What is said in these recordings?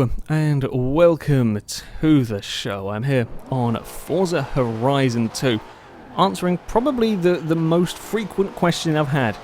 Hello and welcome to the show. I'm here on Forza Horizon 2, answering probably the most frequent question I've had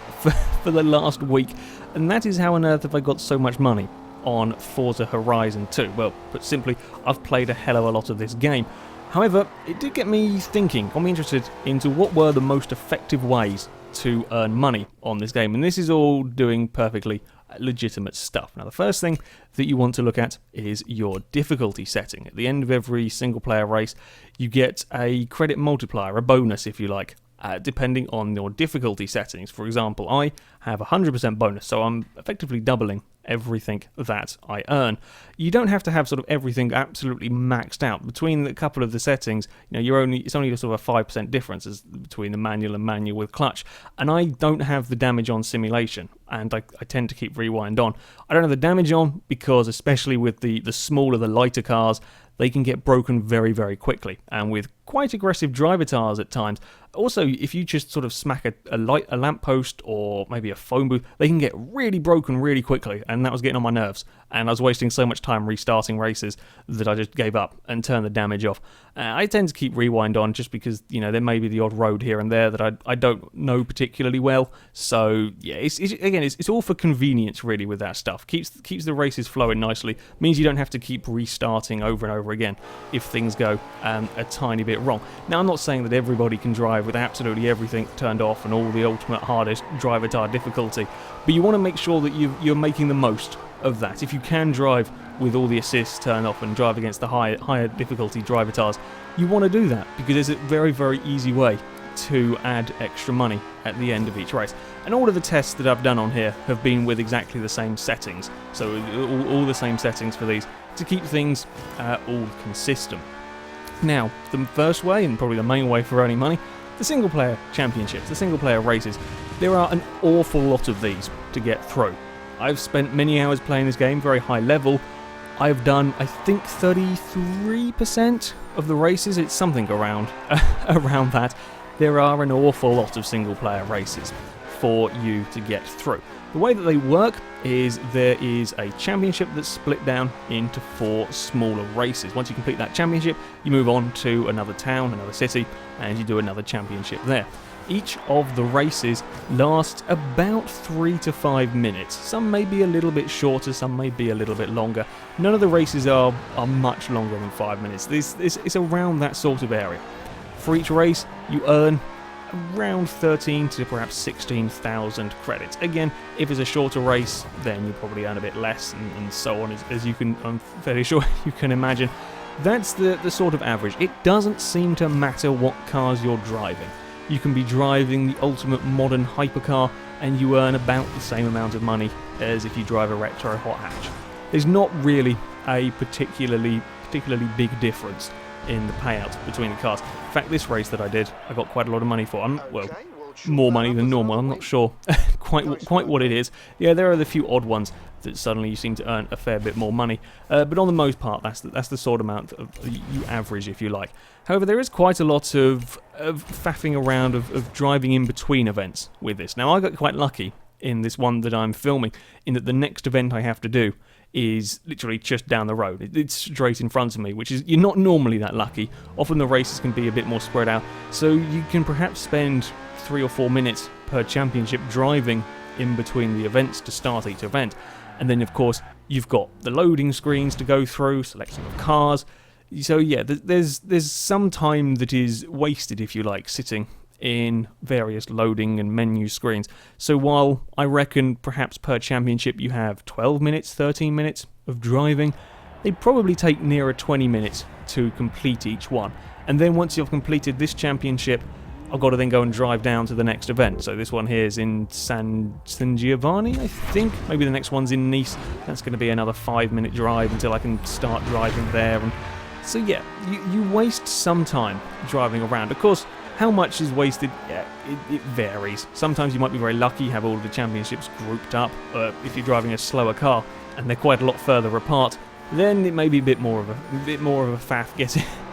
for the last week, and that is how on earth have I got so much money on Forza Horizon 2? Well, put simply, I've played a hell of a lot of this game. However, it did get me thinking, got me interested into what were the most effective ways to earn money on this game, and this is all doing perfectly legitimate stuff. Now, the first thing that you want to look at is your difficulty setting. At the end of every single player race, you get a credit multiplier, a bonus if you like, depending on your difficulty settings. For example, I have 100% bonus, so I'm effectively doubling everything that I earn. You don't have to have sort of everything absolutely maxed out. Between a couple of the settings, you know, it's only sort of a 5% difference between the manual and manual with clutch. And I don't have the damage on simulation, and I tend to keep rewind on. I don't have the damage on because, especially with the smaller, the lighter cars, they can get broken very, very quickly, and with quite aggressive driver tires at times. Also, if you just sort of smack a lamppost or maybe a phone booth, they can get really broken really quickly, and that was getting on my nerves. And I was wasting so much time restarting races that I just gave up and turned the damage off. I tend to keep rewind on just because, you know, there may be the odd road here and there that I don't know particularly well. So yeah, it's all for convenience really with that stuff. Keeps the races flowing nicely. Means you don't have to keep restarting over and over again if things go a tiny bit wrong. Now, I'm not saying that everybody can drive with absolutely everything turned off and all the ultimate hardest driver tire difficulty, but you want to make sure that you're making the most of that. If you can drive with all the assists turned off and drive against the higher difficulty driver tires, you want to do that because it's a very, very easy way to add extra money at the end of each race. And all of the tests that I've done on here have been with exactly the same settings, so all the same settings for these to keep things all consistent. Now, the first way, and probably the main way for earning money, the single player championships, the single player races. There are an awful lot of these to get through. I've spent many hours playing this game, very high level. I've done, I think, 33% of the races. It's something around that. There are an awful lot of single player races for you to get through. The way that they work is there is a championship that's split down into 4 smaller races. Once you complete that championship, you move on to another town, another city, and you do another championship there. Each of the races lasts about 3 to 5 minutes. Some may be a little bit shorter, some may be a little bit longer. None of the races are much longer than 5 minutes. It's around that sort of area. For each race, you earn around 13 to perhaps 16,000 credits. Again, if it's a shorter race, then you probably earn a bit less, and so on, as you can, I'm fairly sure you can imagine. That's the sort of average. It doesn't seem to matter what cars you're driving. You can be driving the ultimate modern hypercar, and you earn about the same amount of money as if you drive a retro hot hatch. There's not really a particularly big difference in the payout between the cars. In fact, this race that I did, I got quite a lot of money for. More money than normal. I'm not sure quite what it is. Yeah, there are the few odd ones that suddenly you seem to earn a fair bit more money. But on the most part, that's the sort of amount you average, if you like. However, there is quite a lot of faffing around, of driving in between events with this. Now, I got quite lucky in this one that I'm filming, in that the next event I have to do is literally just down the road. It's straight in front of me, which is, you're not normally that lucky. Often the races can be a bit more spread out, so you can perhaps spend 3 or 4 minutes per championship driving in between the events to start each event. And then, of course, you've got the loading screens to go through, selection of cars. So yeah, there's some time that is wasted, if you like, sitting in various loading and menu screens. So while I reckon perhaps per championship you have 12 minutes, 13 minutes of driving, they probably take nearer 20 minutes to complete each one. And then once you've completed this championship, I've got to then go and drive down to the next event. So this one here is in San Giovanni, I think. Maybe the next one's in Nice. That's going to be another 5-minute drive until I can start driving there. And so yeah, you waste some time driving around. Of course, how much is wasted? Yeah, it varies. Sometimes you might be very lucky, have all of the championships grouped up. If you're driving a slower car and they're quite a lot further apart, then it may be a bit more of a faff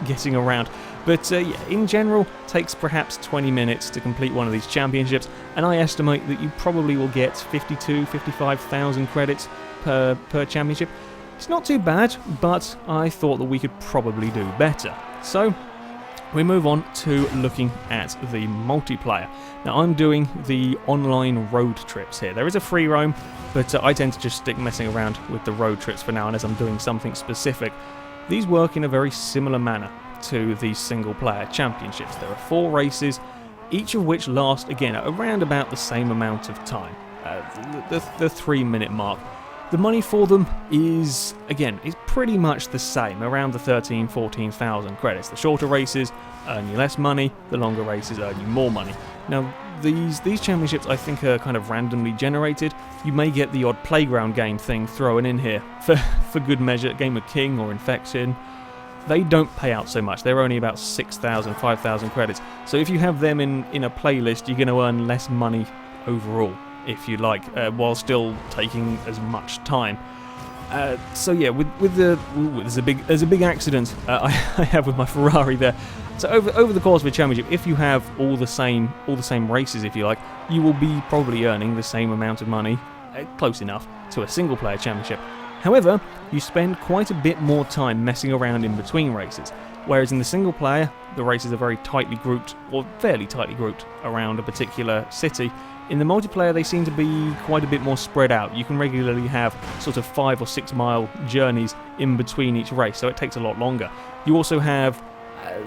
getting around. But yeah, in general, takes perhaps 20 minutes to complete one of these championships, and I estimate that you probably will get 55,000 credits per championship. It's not too bad, but I thought that we could probably do better. So we move on to looking at the multiplayer. Now I'm doing the online road trips here. There is a free roam, but I tend to just stick messing around with the road trips for now unless I'm doing something specific. These work in a very similar manner to the single player championships. There are 4 races, each of which last again around about the same amount of time, the 3-minute mark. The money for them is pretty much the same, around the 14,000 credits. The shorter races earn you less money, the longer races earn you more money. Now, these championships I think are kind of randomly generated. You may get the odd playground game thing thrown in here for good measure, Game of King or Infection. They don't pay out so much. They're only about 6,000, 5,000 credits. So if you have them in a playlist, you're going to earn less money overall, if you like, while still taking as much time. So yeah, there's a big accident I have with my Ferrari there. So over the course of a championship, if you have all the same races, if you like, you will be probably earning the same amount of money, close enough to a single player championship. However, you spend quite a bit more time messing around in between races, whereas in the single player, the races are very tightly grouped, or fairly tightly grouped, around a particular city. In the multiplayer, they seem to be quite a bit more spread out. You can regularly have sort of 5 or 6 mile journeys in between each race, so it takes a lot longer. You also have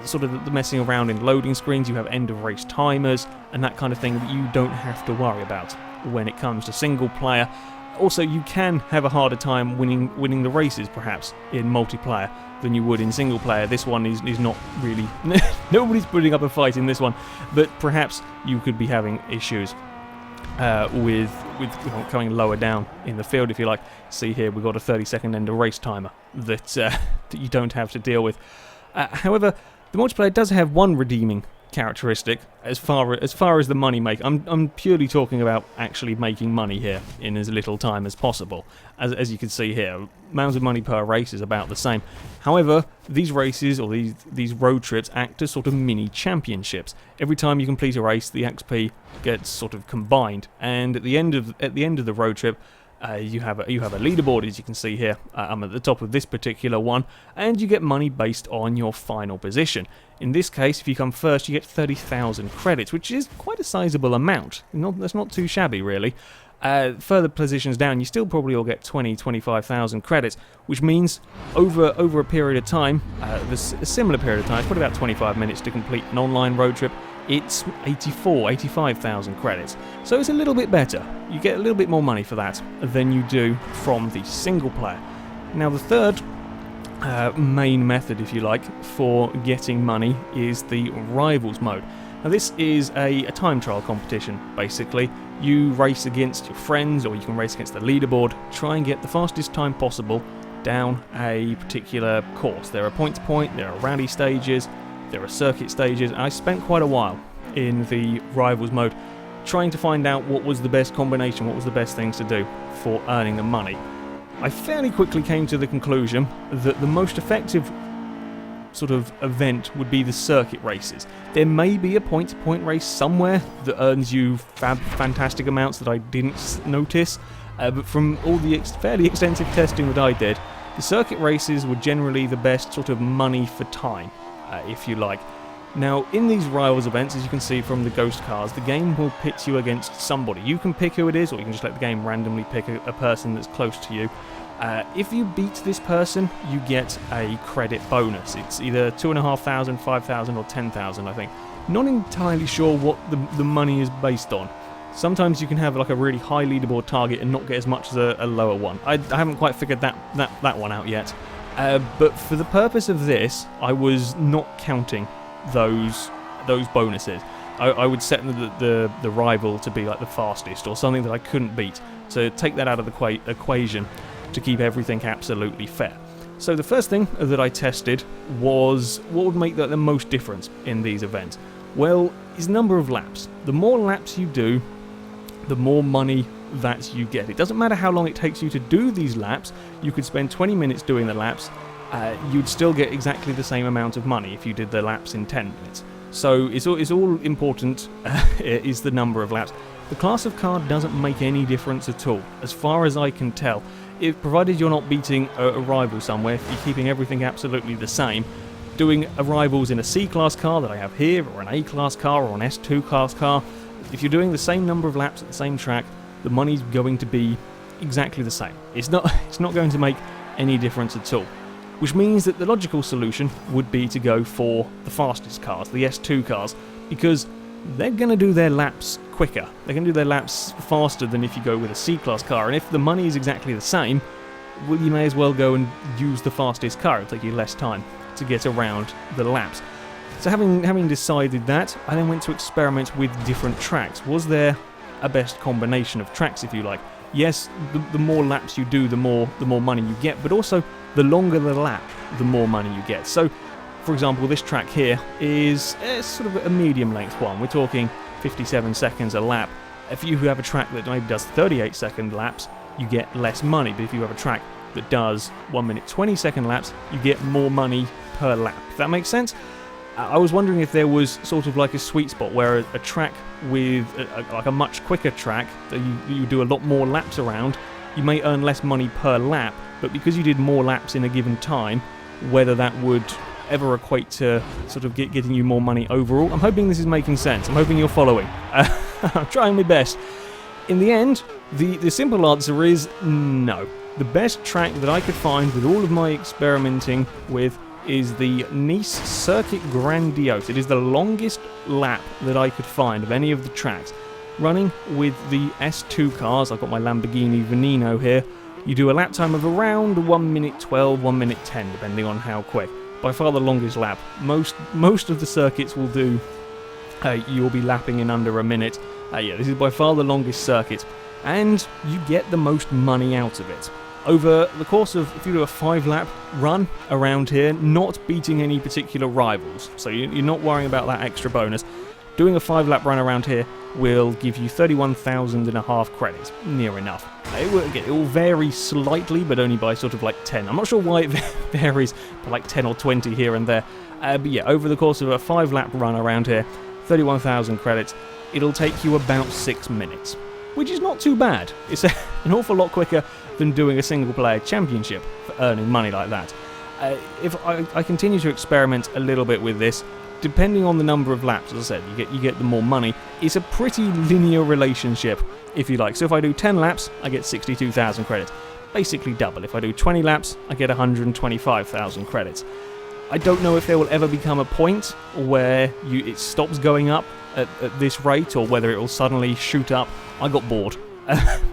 sort of the messing around in loading screens, you have end of race timers, and that kind of thing that you don't have to worry about when it comes to single player. Also, you can have a harder time winning the races, perhaps, in multiplayer than you would in single player. This one is not really... nobody's putting up a fight in this one, but perhaps you could be having issues with coming lower down in the field, if you like. See here, we've got a 30-second end of race timer that you don't have to deal with. However, the multiplayer does have one redeeming characteristic as far as the money make. I'm purely talking about actually making money here in as little time as possible. As you can see here, amount of money per race is about the same. However, these races or these road trips act as sort of mini championships. Every time you complete a race, the XP gets sort of combined, and at the end of the road trip, you have a leaderboard, as you can see here. I'm at the top of this particular one, and you get money based on your final position. In this case, if you come first, you get 30,000 credits, which is quite a sizable amount. That's not too shabby, really. Further positions down, you still probably will get 25,000 credits, which means over a period of time, a similar period of time, it's probably about 25 minutes to complete an online road trip, it's 85,000 credits. So it's a little bit better. You get a little bit more money for that than you do from the single player. Now the third main method, if you like, for getting money is the Rivals mode. Now this is a time trial competition, basically. You race against your friends, or you can race against the leaderboard, try and get the fastest time possible down a particular course. There are point-to-point, there are rally stages, there are circuit stages. I spent quite a while in the Rivals mode trying to find out what was the best combination, what was the best things to do for earning the money. I fairly quickly came to the conclusion that the most effective sort of event would be the circuit races. There may be a point-to-point race somewhere that earns you fantastic amounts that I didn't notice, but from all the fairly extensive testing that I did, the circuit races were generally the best sort of money for time, if you like. Now, in these Rivals events, as you can see from the ghost cars, the game will pit you against somebody. You can pick who it is, or you can just let the game randomly pick a person that's close to you. If you beat this person, you get a credit bonus. It's either 2,500, 5,000 or 10,000, I think. Not entirely sure what the money is based on. Sometimes you can have like a really high leaderboard target and not get as much as a lower one. I haven't quite figured that one out yet. But for the purpose of this, I was not counting those bonuses. I would set the rival to be like the fastest or something that I couldn't beat, to take that out of the equation to keep everything absolutely fair. So the first thing that I tested was what would make the most difference in these events. Well, is number of laps. The more laps you do, the more money that you get. It doesn't matter how long it takes you to do these laps. You could spend 20 minutes doing the laps, you'd still get exactly the same amount of money if you did the laps in 10 minutes. So it's all important is the number of laps. The class of car doesn't make any difference at all, as far as I can tell. if provided you're not beating a rival somewhere, if you're keeping everything absolutely the same, doing rivals in a C-class car that I have here, or an A-class car, or an S2 class car, if you're doing the same number of laps at the same track, the money's going to be exactly the same. It's not going to make any difference at all. Which means that the logical solution would be to go for the fastest cars, the S2 cars, because they're going to do their laps quicker. They're going to do their laps faster than if you go with a C-class car. And if the money is exactly the same, well, you may as well go and use the fastest car. It'll take you less time to get around the laps. So having decided that, I then went to experiment with different tracks. Was there a best combination of tracks, if you like? Yes, the more laps you do, the more money you get, but also the longer the lap, the more money you get. So, for example, this track here is sort of a medium length one. We're talking 57 seconds a lap. If you have a track that maybe does 38-second laps, you get less money. But if you have a track that does 1 minute 20-second laps, you get more money per lap. If that makes sense? I was wondering if there was sort of like a sweet spot where a track with like a much quicker track that you do a lot more laps around, you may earn less money per lap, but because you did more laps in a given time, whether that would ever equate to sort of getting you more money overall. I'm hoping this is making sense. I'm hoping you're following. I'm trying my best. In the end, the simple answer is no. The best track that I could find with all of my experimenting with is the Nice Circuit Grandiose. It is the longest lap that I could find of any of the tracks. Running with the S2 cars, I've got my Lamborghini Veneno here, you do a lap time of around 1 minute 12, 1 minute 10, depending on how quick. By far the longest lap. Most of the circuits will do, you'll be lapping in under a minute. Yeah, this is by far the longest circuit, and you get the most money out of it. Over the course of, if you do a 5-lap run around here, not beating any particular rivals, so you're not worrying about that extra bonus, doing a 5-lap run around here will give you 31,500 credits, near enough. It will vary slightly, but only by sort of like 10. I'm not sure why it varies by like 10 or 20 here and there, but yeah, over the course of a 5-lap run around here, 31,000 credits, it'll take you about 6 minutes, which is not too bad. It's an awful lot quicker than doing a single-player championship for earning money like that. If I continue to experiment a little bit with this, depending on the number of laps, as I said, you get the more money. It's a pretty linear relationship, if you like. So if I do 10 laps, I get 62,000 credits. Basically double. If I do 20 laps, I get 125,000 credits. I don't know if there will ever become a point where it stops going up at this rate, or whether it will suddenly shoot up. I got bored,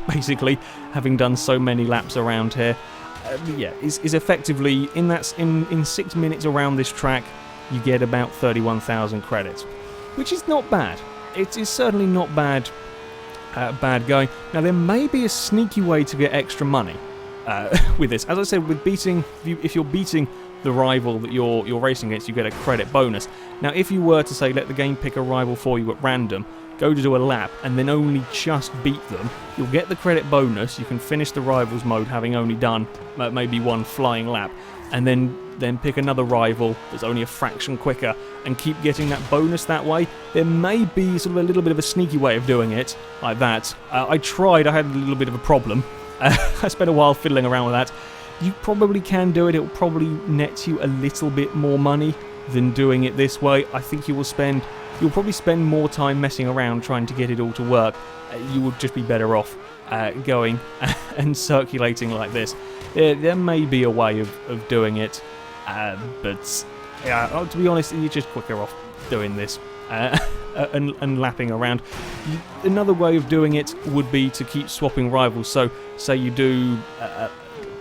basically, having done so many laps around here. Yeah, is effectively, in 6 minutes around this track, you get about 31,000 credits, which is not bad. It is certainly not bad going. Now, there may be a sneaky way to get extra money with this. As I said, with beating, if you're beating the rival that you're racing against, you get a credit bonus. Now, if you were to say, let the game pick a rival for you at random, go to do a lap, and then only just beat them, you'll get the credit bonus. You can finish the rivals mode having only done maybe one flying lap, and then pick another rival that's only a fraction quicker and keep getting that bonus that way. There may be sort of a little bit of a sneaky way of doing it like that. I tried, I had a little bit of a problem. I spent a while fiddling around with that. You probably can do it. It will probably net you a little bit more money than doing it this way. I think you'll probably spend more time messing around trying to get it all to work. You would just be better off going and circulating like this. There may be a way of doing it, but yeah, to be honest, you're just quicker off doing this and lapping around. Another way of doing it would be to keep swapping rivals. So say you do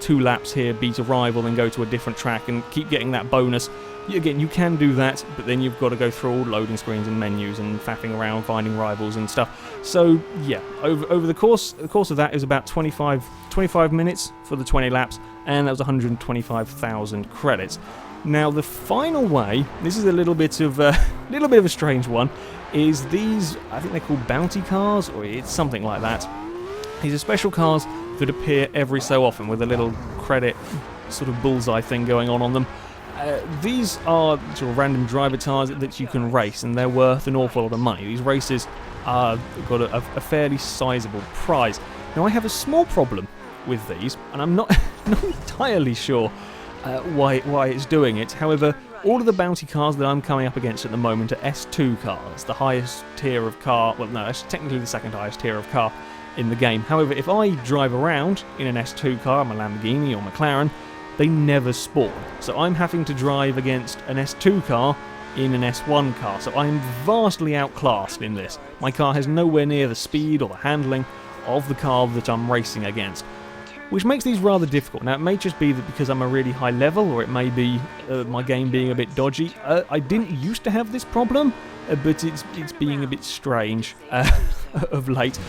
2 laps here, beat a rival, then go to a different track and keep getting that bonus. Again, you can do that, but then you've got to go through all loading screens and menus and faffing around finding rivals and stuff. So yeah, over the course of that, it was about 25 minutes for the 20 laps, and that was 125,000 credits. Now the final way, this is a little bit of a strange one, is these, I think they're called bounty cars, or it's something like that. These are special cars that appear every so often with a little credit sort of bullseye thing going on them. These are sort of random driver cars that you can race, and they're worth an awful lot of money. These races got a fairly sizable prize. Now, I have a small problem with these, and I'm not, not entirely sure why it's doing it. However, all of the bounty cars that I'm coming up against at the moment are S2 cars, the highest tier of car, well no, it's technically the second highest tier of car in the game. However, if I drive around in an S2 car, my Lamborghini or McLaren, they never spawn. So I'm having to drive against an S2 car in an S1 car, so I'm vastly outclassed in this. My car has nowhere near the speed or the handling of the car that I'm racing against, which makes these rather difficult. Now, it may just be that because I'm a really high level, or it may be my game being a bit dodgy. I didn't used to have this problem, but it's being a bit strange of late.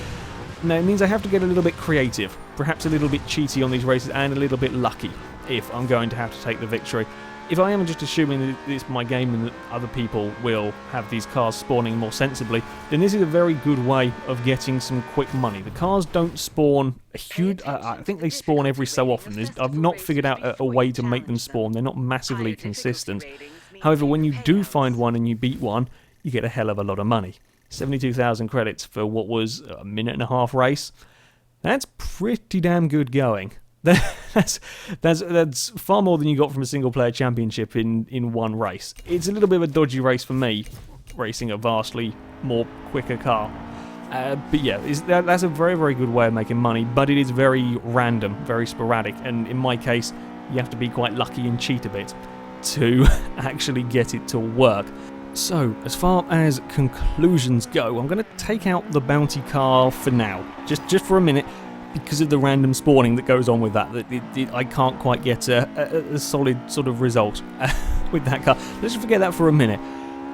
Now, it means I have to get a little bit creative, perhaps a little bit cheaty on these races, and a little bit lucky if I'm going to have to take the victory. If I am just assuming that it's my game and that other people will have these cars spawning more sensibly, then this is a very good way of getting some quick money. The cars don't spawn a huge... I think they spawn every so often. I've not figured out a way to make them spawn. They're not massively consistent. However, when you do find one and you beat one, you get a hell of a lot of money. 72,000 credits for what was a minute-and-a-half race. That's pretty damn good going. That's far more than you got from a single-player championship in one race. It's a little bit of a dodgy race for me, racing a vastly more quicker car. But yeah, that's a very, very good way of making money, but it is very random, very sporadic, and in my case, you have to be quite lucky and cheat a bit to actually get it to work. So, as far as conclusions go, I'm going to take out the bounty car for now, just for a minute, because of the random spawning that goes on with that. I can't quite get a solid sort of result with that car. Let's just forget that for a minute.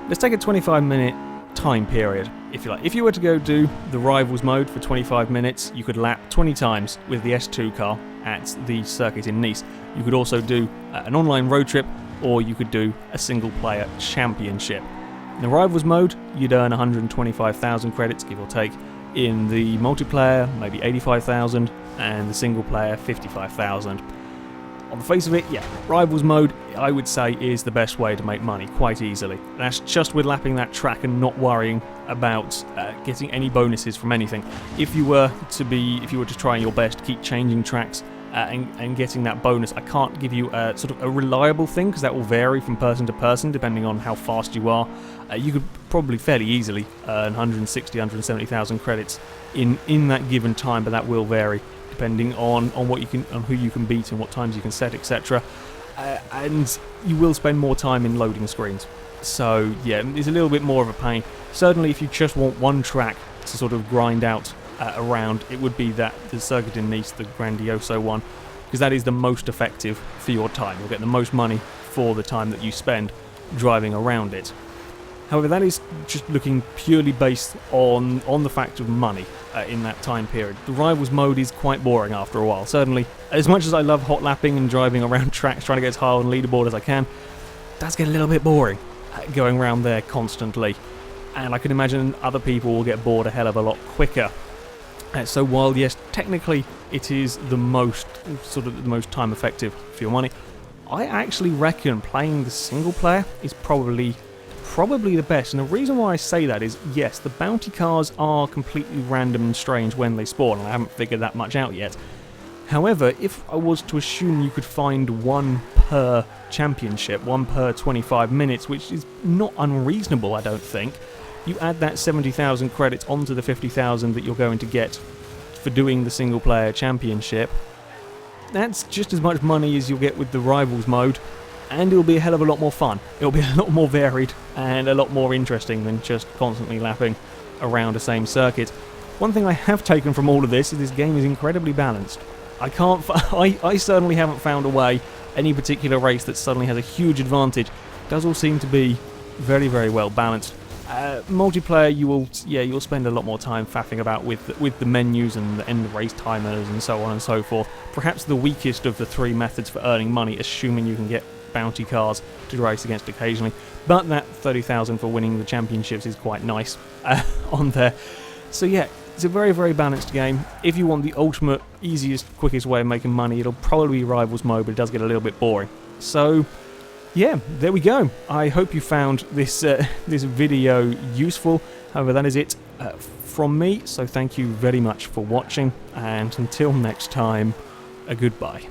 Let's take a 25-minute time period, if you like. If you were to go do the Rivals mode for 25 minutes, you could lap 20 times with the S2 car at the circuit in Nice. You could also do an online road trip, or you could do a single-player championship. In the Rivals mode, you'd earn 125,000 credits, give or take. In the multiplayer, maybe 85,000, and the single-player, 55,000. On the face of it, yeah, Rivals mode, I would say, is the best way to make money quite easily. That's just with lapping that track and not worrying about getting any bonuses from anything. If you were to try your best to keep changing tracks and getting that bonus, I can't give you a sort of a reliable thing, because that will vary from person to person depending on how fast you are. You could probably fairly easily earn 160, 170,000 credits in that given time, but that will vary depending on who you can beat and what times you can set, etc. And you will spend more time in loading screens. So yeah, it's a little bit more of a pain. Certainly, if you just want one track to sort of grind out around, it would be the circuit in Nice, the Grandioso one, because that is the most effective for your time. You'll get the most money for the time that you spend driving around it. However, that is just looking purely based on the fact of money in that time period. The Rivals mode is quite boring after a while. Certainly, as much as I love hot lapping and driving around tracks, trying to get as high on the leaderboard as I can, it does get a little bit boring going around there constantly. And I can imagine other people will get bored a hell of a lot quicker. So while, yes, technically it is the most time effective for your money, I actually reckon playing the single player is probably the best. And the reason why I say that is, yes, the bounty cars are completely random and strange when they spawn, and I haven't figured that much out yet. However, if I was to assume you could find one per championship, one per 25 minutes, which is not unreasonable, I don't think, you add that 70,000 credits onto the 50,000 that you're going to get for doing the single-player championship. That's just as much money as you'll get with the Rivals mode, and it'll be a hell of a lot more fun. It'll be a lot more varied and a lot more interesting than just constantly lapping around the same circuit. One thing I have taken from all of this is this game is incredibly balanced. I certainly haven't found a way, any particular race that suddenly has a huge advantage. It does all seem to be very, very well balanced. Multiplayer, you'll spend a lot more time faffing about with the menus and the race timers and so on and so forth. Perhaps the weakest of the three methods for earning money, assuming you can get bounty cars to race against occasionally. But that 30,000 for winning the championships is quite nice on there. So yeah, it's a very, very balanced game. If you want the ultimate, easiest, quickest way of making money, it'll probably be Rivals mode, but it does get a little bit boring. So yeah, there we go. I hope you found this this video useful. However, that is it from me, so thank you very much for watching, and until next time, a goodbye.